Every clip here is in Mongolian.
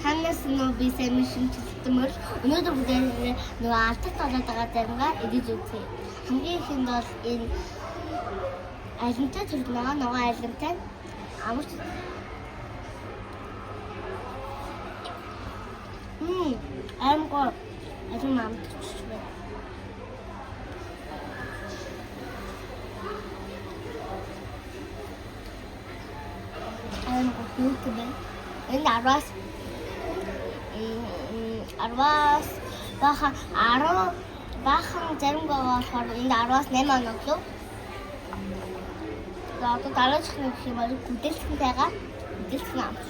Танаас би сайн шимтгэлтэмэр өнөөдөр бүгдээ нөгөө алтад болоод байгаа заримгаа эдэж үзье. Хамгийн ихэнд бол энэ айлантай төрнөө нөгөө айлантай амарч амгаа ажим амтч байна. Амгаа хүүтэн энэ арвас бахан заримгаа болохоор энэ 10-аас 8 оног лөө. За одоо дараачих нь гэх юм бол гүдэлцэнтэйгаа гүдэлцэн амч.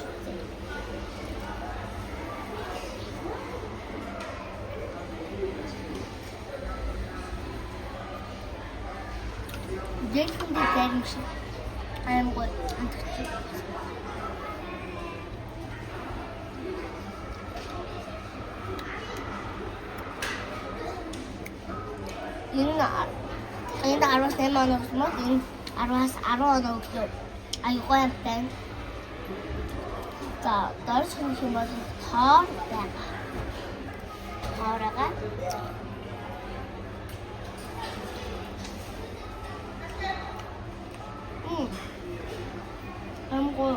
Гүдэлцэнтэй зарим шиг аймаг амтч. Энэ 10-аас 8 оног юм уу? Энэ 10-аас 10 оног лөө. Аюугай амтай. За, дөрөв юм бол тоор байгаа. Тоороо. Амго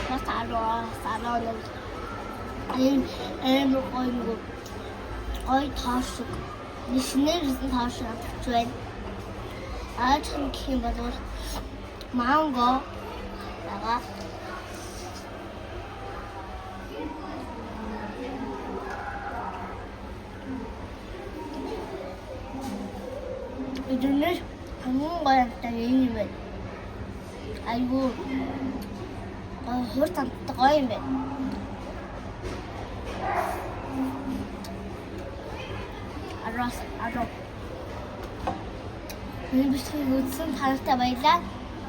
бас алоо энэ ой таашиг нишнэр таашиг авч байна. Аач гэх юм бол манго байгаа. Эдгээр хамгийн гойтой юм байна. Айгу хурд амттай гоё юм байна. Араа. Энэ бичгийг үзсэн танартай баярлалаа.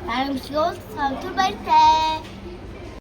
Дараагийн бичлэгт савтар баяртай.